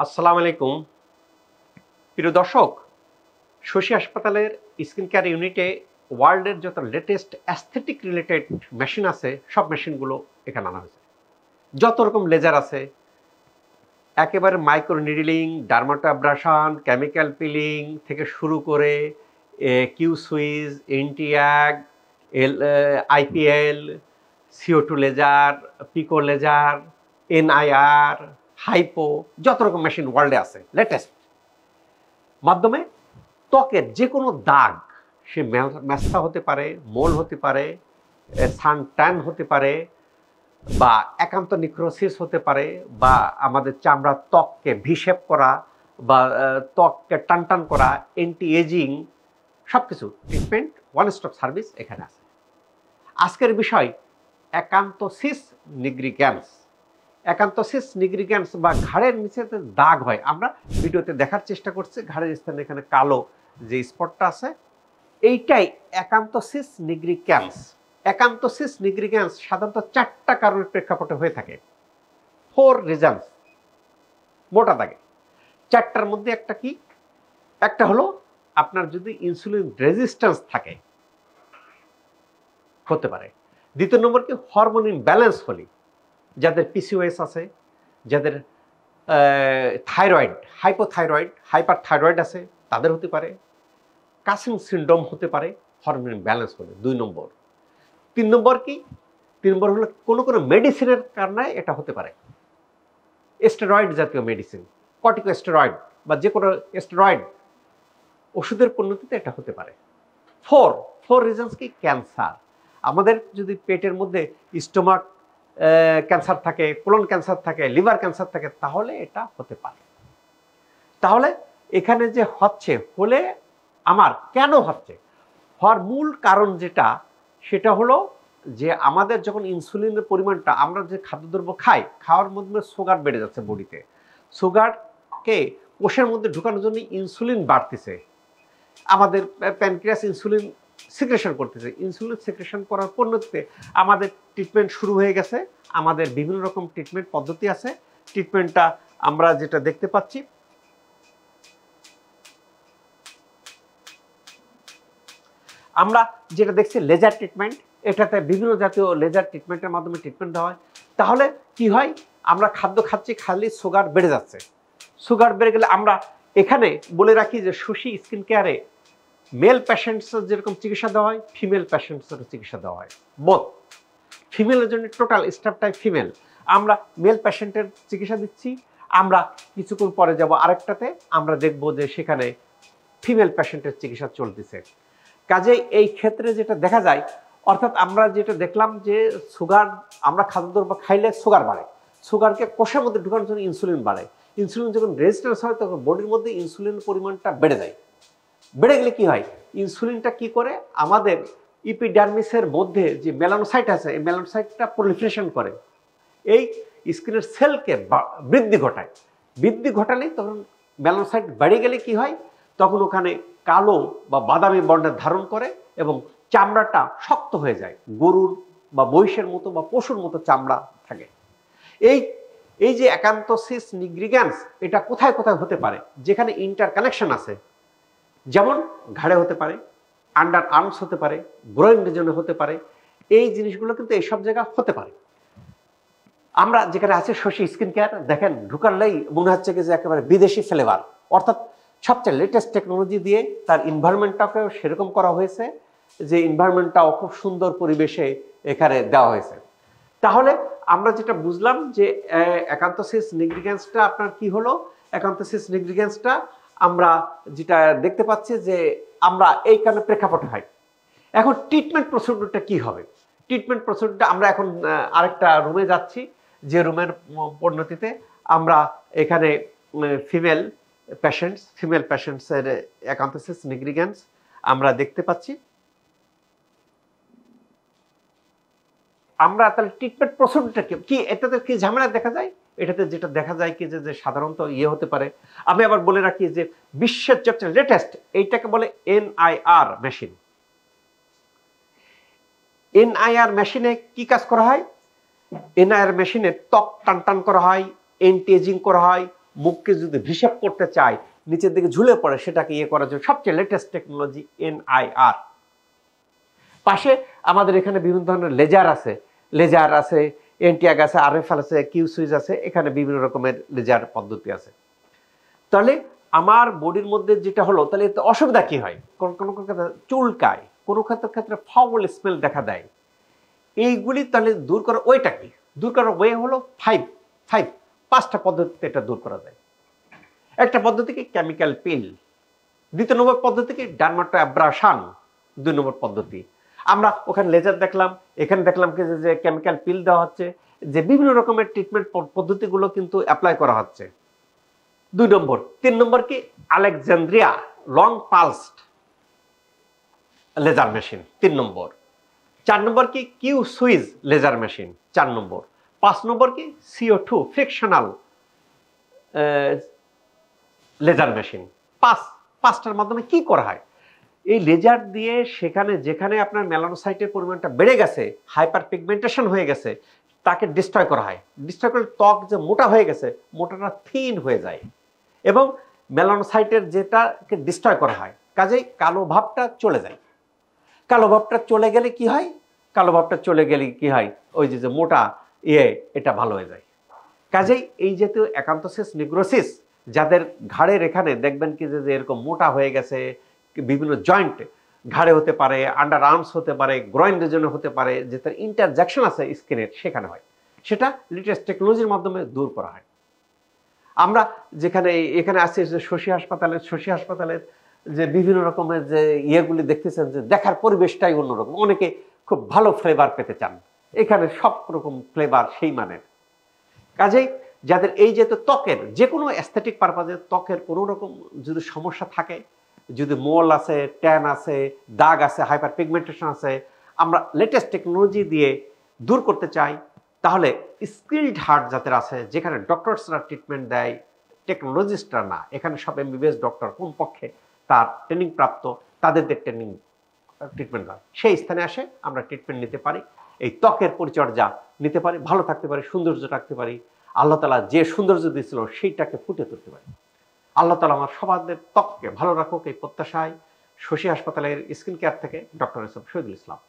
আসসালামু আলাইকুম প্রিয় দর্শক। শশী হাসপাতালের স্কিন কেয়ার ইউনিটে ওয়ার্ল্ডের যত লেটেস্ট অ্যাস্থেটিক রিলেটেড মেশিন আছে সব মেশিনগুলো এখানে আনা হয়েছে। যত রকম লেজার আছে, একেবারে মাইক্রো নিডলিং, ডার্মাটোঅ্যাব্রাশন, কেমিক্যাল পিলিং থেকে শুরু করে কিউ সুইজ, এনটিয়াগ, আইপিএল, CO2 লেজার, পিকো লেজার, NIR, হাইপো, যত রকম মেশিন ওয়ার্ল্ডে আছে লেটেস্ট মাধ্যমে ত্বকের যে কোনো দাগ, সে ম্যাস্তা হতে পারে, মোল হতে পারে, সান ট্যান হতে পারে, বা একান্ত নিক্রোসিস হতে পারে, বা আমাদের চামড়ার ত্বককে ভিশেপ করা, বা ত্বককে টান করা, অ্যান্টি এজিং, সব কিছু ট্রিটমেন্ট ওয়ান স্টপ সার্ভিস এখানে আছে। আজকের বিষয় অ্যাকান্থোসিস নিগ্রিগ্যান্স। অ্যাকান্থোসিস নিগ্রিগ্যান্স বা ঘাড়ের নিচে দাগ হয়, আমরা ভিডিওতে দেখার চেষ্টা করছি। ঘাড়ের স্থানে এখানে কালো যে স্পটটা আছে, এইটাই অ্যাকান্থোসিস নিগ্রিগ্যান্স। অ্যাকান্থোসিস নিগ্রিগ্যান্স সাধারণত 4টা কারণের প্রেক্ষাপটে হয়ে থাকে। 4 রিজনস মোটা দাগে। 4টার মধ্যে একটা কি? একটা হলো আপনার যদি ইনসুলিন রেজিস্ট্যান্স থাকে, হতে পারে। দ্বিতীয় নম্বর কি? হরমোন ইমব্যালেন্স হলে, যাদের পিসিওএস আছে, যাদের থাইরয়েড, হাইপোথাইরয়েড, হাইপার থাইরয়েড আছে, তাদের হতে পারে। কাসিং সিনড্রোম হতে পারে হরমোন ব্যালেন্স হলে, 2 নম্বর। 3 নম্বর কি? 3 নম্বর হলো কোনো মেডিসিনের কারণে এটা হতে পারে। স্টেরয়েড জাতীয় মেডিসিন, কর্টিকোস্টেরয়েড বা যে কোনো স্টেরয়েড ওষুধের পরিণতিতে এটা হতে পারে। 4 রিজনস কি? ক্যান্সার। আমাদের যদি পেটের মধ্যে স্টোমাক ক্যান্সার থাকে, কোলন ক্যান্সার থাকে, লিভার ক্যান্সার থাকে, তাহলে এটা হতে পারে। তাহলে এখানে যে হচ্ছে, হলে আমার কেন হচ্ছে, হওয়ার মূল কারণ যেটা, সেটা হলো যে আমাদের যখন ইনসুলিনের পরিমাণটা, আমরা যে খাদ্যদ্রব্য খাই, খাওয়ার মধ্যে সুগার বেড়ে যাচ্ছে বডিতে। সুগারকে কোষের মধ্যে ঢুকানোর জন্য ইনসুলিন বাড়তেছে, আমাদের প্যানক্রিয়াস ইনসুলিন সিক্রেশন করতেছে। ইনসুলিন সিক্রেশন করার পরিণতিতে আমাদের ট্রিটমেন্ট শুরু হয়ে গেছে। আমাদের বিভিন্ন রকম ট্রিটমেন্ট পদ্ধতি আছে। ট্রিটমেন্টটা আমরা যেটা দেখতে পাচ্ছি, আমরা যেটা দেখছি লেজার ট্রিটমেন্ট। এটাতে বিভিন্ন জাতীয় লেজার ট্রিটমেন্টের মাধ্যমে ট্রিটমেন্ট দেওয়া হয়। তাহলে কি হয়? আমরা খাদ্য খাচ্ছি, খালি সুগার বেড়ে যাচ্ছে। সুগার বেড়ে গেলে আমরা এখানে বলে রাখি যে শশী স্কিন কেয়ারে মেল প্যাশেন্টসের যেরকম চিকিৎসা দেওয়া হয়, ফিমেল প্যাশেন্টসেরও চিকিৎসা দেওয়া হয়। বোথ। ফিমেলের জন্য টোটাল স্টাফটাই ফিমেল। আমরা মেল প্যাশেন্টের চিকিৎসা দিচ্ছি। আমরা কিছুক্ষণ পরে যাব আরেকটাতে, আমরা দেখব যে সেখানে ফিমেল প্যাশেন্টের চিকিৎসা চলতেছে। কাজেই এই ক্ষেত্রে যেটা দেখা যায়, অর্থাৎ আমরা যেটা দেখলাম যে সুগার, আমরা খাদ্যদ্রব্য খাইলে সুগার বাড়ে, সুগারকে কোষের মধ্যে ঢুকানোর জন্য ইনসুলিন বাড়ে। ইনসুলিন যখন রেজিস্ট্যান্স হয়, তখন বডির মধ্যে ইনসুলিনের পরিমাণটা বেড়ে যায়। বেড়ে গেলে কি হয়? ইনসুলিনটা কি করে, আমাদের ইপিডার্মিসের মধ্যে যে মেলানোসাইট আছে, এই মেলানোসাইটটা প্রলিফারেশন করে, এই স্কিনের সেলকে বৃদ্ধি ঘটায়। বৃদ্ধি ঘটালেই তখন মেলানোসাইট বেড়ে গেলে কি হয়, তখন ওখানে কালো বা বাদামি বর্ণের ধারণ করে এবং চামড়াটা শক্ত হয়ে যায়। গরুর বা মহিষের মতো বা পশুর মতো চামড়া থাকে। এই যে অ্যাকান্থোসিস নিগ্রিগ্যান্স, এটা কোথায় কোথায় হতে পারে? যেখানে ইন্টারকানেকশন আছে, যেমন ঘাড়ে হতে পারে, আন্ডার আর্মস হতে পারে, গ্রোইং রিজনে হতে পারে। এই জিনিসগুলো কিন্তু এইসব জায়গা হতে পারে। আমরা যেখানে আছে শশী স্কিন কেয়ার, দেখেন ঢুকালেই মনে হচ্ছে কি যে একেবারে বিদেশি ফ্লেভার, অর্থাৎ সবচেয়ে লেটেস্ট টেকনোলজি দিয়ে তার এনভায়রনমেন্টটাকেও সেরকম করা হয়েছে যে এনভায়রনমেন্টটাও খুব সুন্দর পরিবেশে এখানে দেওয়া হয়েছে। তাহলে আমরা যেটা বুঝলাম যে অ্যাকান্থোসিস নিগ্রিগ্যান্সটা আপনার কি হলো? অ্যাকান্থোসিস নিগ্রিগ্যান্সটা আমরা যেটা দেখতে পাচ্ছি যে আমরা এই কারণে প্রেক্ষাপটে হয়। এখন ট্রিটমেন্ট প্রসিডিউরটা কি হবে? ট্রিটমেন্ট প্রসিডিউরটা আমরা এখন আরেকটা রুমে যাচ্ছি, যে রুমের পরিণতিতে আমরা এখানে ফিমেল প্যাশেন্টসের অ্যাকান্থোসিস নিগ্রিগ্যান্স আমরা দেখতে পাচ্ছি। আমরা তাহলে ট্রিটমেন্ট প্রসিডিউরটা কি, এটাতে কি ঝামেলা দেখা যায়? এটাতে যেটা দেখা যায় কি যে সাধারণত হতে পারে, আমি আবার বলে রাখি যে বিশ্বের সবচেয়ে লেটেস্ট, এইটাকে বলে NIR মেশিন। NIR মেশিনে কি কাজ করা হয়? NIR মেশিনে ত্বক টান করা হয়, অ্যান্টি এজিং করা হয়, মুখকে যদি হিসাব করতে চায়, নিচের দিকে ঝুলে পড়ে, সেটাকে ইয়ে করার জন্য সবচেয়ে লেটেস্ট টেকনোলজি NIR। পাশে আমাদের এখানে বিভিন্ন ধরনের লেজার আছে, এনটিআগ আছে, RFL আছে, কিউ সুইচ আছে, এখানে বিভিন্ন রকমের লেজার পদ্ধতি আছে। তাহলে আমার বডির মধ্যে যেটা হলো, তাহলে এতে অসুবিধা কি হয়? কোনো ক্ষেত্রে চুলকায়, কোনো ক্ষেত্রে ফাউল স্মেল দেখা দেয়। এইগুলি তাহলে দূর করার ওয়েটা কি? দূর করার ওয়ে হলো পাঁচটা পদ্ধতিতে এটা দূর করা যায়। একটা পদ্ধতি কি কেমিক্যাল পিল, দ্বিতীয় নম্বর পদ্ধতি কি ডার্মাটো অ্যাব্রাশন, 2 নম্বর পদ্ধতি। আমরা ওখানে লেজার দেখলাম, এখানে দেখলাম কি যে কেমিক্যাল পিল দেওয়া হচ্ছে, যে বিভিন্ন রকমের ট্রিটমেন্ট পদ্ধতিগুলো কিন্তু অ্যাপ্লাই করা হচ্ছে। 2 নম্বর। 3 নম্বর কি Alexandria long pulsed laser machine, 3 number. 4 number কি Q switch laser machine, 4 number. 5 number কি CO2 ফ্রিকশনাল লেজার মেশিন। পাঁচটার মাধ্যমে কি করা হয়? এই লেজার দিয়ে যেখানে আপনার মেলানোসাইটের পরিমাণটা বেড়ে গেছে, হাইপার পিগমেন্টেশন হয়ে গেছে, তাকে ডিস্ট্রয় করা হয়। ডিস্ট্রয় করলে ত্বক যে মোটা হয়ে গেছে, মোটাটা থিন হয়ে যায় এবং মেলানোসাইটের যেটাকে ডিস্ট্রয় করা হয়, কাজেই কালো ভাবটা চলে যায়। কালো ভাবটা চলে গেলে কি হয়? ওই যে মোটা এটা ভালো হয়ে যায়। কাজেই এই জাতীয় অ্যাকান্থোসিস নিগ্রোসিস যাদের ঘাড়ের এখানে দেখবেন কি যে এরকম মোটা হয়ে গেছে, বিভিন্ন জয়েন্ট, ঘাড়ে হতে পারে, আন্ডার আর্মস হতে পারে, গ্রয়েন রিজনে হতে পারে, যে তার ইন্টারজ্যাকশন আছে স্কিনের, সেখানে হয়, সেটা লেটেস্ট টেকনোলজির মাধ্যমে দূর করা হয়। আমরা এখানে আসছি যে শশী হাসপাতালের যে বিভিন্ন রকমের যে ইয়েগুলি দেখতেছেন, যে দেখার পরিবেশটাই অন্যরকম। অনেকে খুব ভালো ফ্লেভার পেতে চান, এখানে সব রকম ফ্লেভার সেই মানের। কাজেই যাদের এই যে ত্বকের যে কোনো অ্যাস্থেটিক পারপাজে ত্বকের কোনো রকম যদি সমস্যা থাকে, যদি মোল আছে, ট্যান আছে, দাগ আছে, হাইপার পিগমেন্টেশন আছে, আমরা লেটেস্ট টেকনোলজি দিয়ে দূর করতে চাই, তাহলে স্কিলড হার্ট যাদের আছে, যেখানে ডক্টরসরা ট্রিটমেন্ট দেয়, টেকনোলজিস্টরা না, এখানে সব MBBS ডক্টর, কোন পক্ষে তার ট্রেনিং প্রাপ্ত, তাদের ট্রিটমেন্ট হয়, সেই স্থানে আসে আমরা ট্রিটমেন্ট নিতে পারি, এই ত্বকের পরিচর্যা নিতে পারি, ভালো থাকতে পারি, সৌন্দর্য রাখতে পারি, আল্লাহ তাআলা যে সৌন্দর্য দিয়েছিল সেইটাকে ফুটে তুলতে পারি। আল্লাহ তাআলা আমার সবার ত্বককে ভালো রাখুক, এই প্রত্যাশায় শশী হাসপাতালের স্কিন কেয়ার থেকে doctor S M Shahidul Islam.